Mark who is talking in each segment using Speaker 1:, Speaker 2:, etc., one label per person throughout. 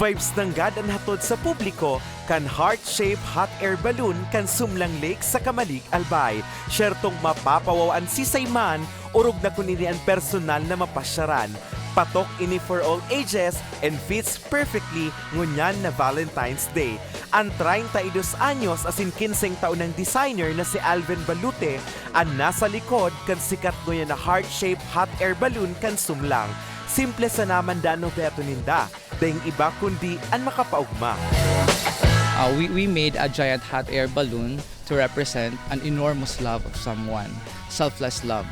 Speaker 1: Vibes ng gadan hatod sa publiko kan heart-shaped hot air balloon kan Sumlang Lake sa Kamalig, Albay. Syertong mapapawawaan si Sayman, urog na kunini ang personal na mapasyaran. Patok ini for all ages and fits perfectly ngunyan na Valentine's Day. Ang 32 anyos asin 15 taon ng designer na si Alvin Balute ang nasa likod kan sikat nguyan na heart-shaped hot air balloon kan Sumlang. Simple sa naman dano beto ninda, dahing iba kundi ang makapaugma.
Speaker 2: We made a giant hot air balloon to represent an enormous love of someone, selfless love.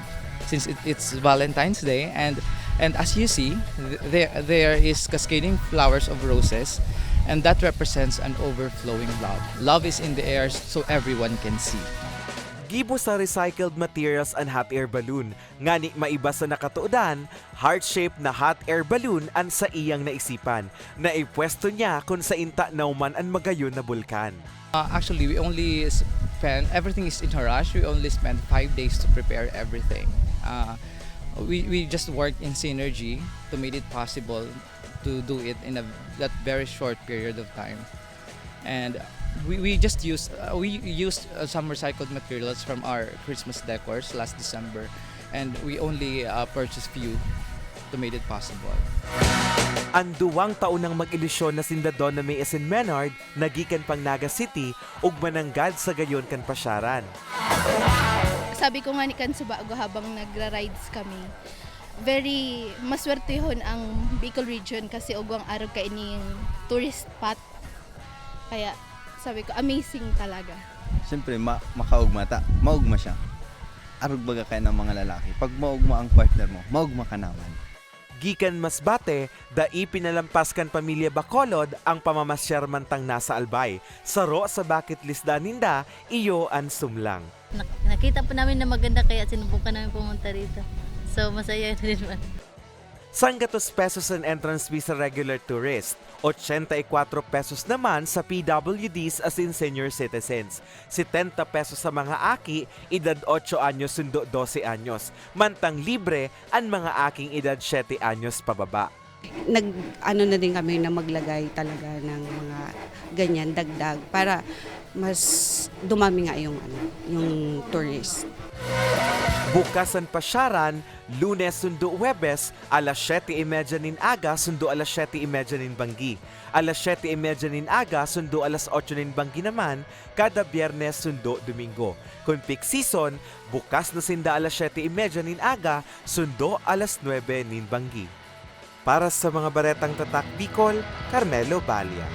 Speaker 2: Since it's Valentine's Day, and as you see, there is cascading flowers of roses, and that represents an overflowing love. Love is in the air so everyone can see.
Speaker 1: Gibo sa recycled materials ang hot air balloon. Ngani maiba sa nakatuodan, heart-shaped na hot air balloon ang sa iyang naisipan. Naipwesto niya kung sa inta nauman ang magayon na bulkan.
Speaker 2: Actually, we only spent, everything is in a rush. We only spent 5 days to prepare everything. We just worked in synergy to make it possible to do it in that very short period of time. And we used some recycled materials from our Christmas decors last December, and we only purchased few to make it possible.
Speaker 1: Ang 2 taon nang mag-ilusyon na sinda Donna May and Menard nagikan pang Naga City ug mananggad sa gayon kan pasyaran.
Speaker 3: Sabi ko nga ni kan subago habang nagra-rides kami, very maswertehon ang Bicol region kasi ugwang araw ka ining tourist spot. Kaya sabi ko, amazing talaga.
Speaker 4: Siyempre, makaugma maugma siya. Arog baga kayo ng mga lalaki. Pag maugma ang partner mo, maugma ka naman.
Speaker 1: Gikan Masbate, dai pinalampas kan pamilya Bacolod ang pamamasyar mantang nasa Albay. Saro sa bucket list daninda, iyo ang Sumlang.
Speaker 5: Nakita po namin na maganda kaya sinubukan namin pumunta rito. So masaya rin man.
Speaker 1: Sanggatos pesos ang entrance fee sa regular tourist. 84 pesos naman sa PWDs as in senior citizens. 70 pesos sa mga aki, edad 8 anyos sundo 12 anyos. Mantang libre ang mga aking edad 7 anyos pababa.
Speaker 6: Nag-ano na din kami na maglagay talaga ng mga ganyan, dagdag, para mas dumami nga yung tourist.
Speaker 1: Bukas ang pasyaran, Lunes sundo Huwebes, alas 7:30 nin aga sundo alas 7:30 nin Banggi. Alas 7:30 nin aga sundo alas 8 nin Banggi naman, kada Biyernes sundo Domingo. Kung peak season, bukas na sinda alas 7:30 nin aga sundo alas 9 nin Banggi. Para sa mga baretang tatak Bicol, Carmelo Balia.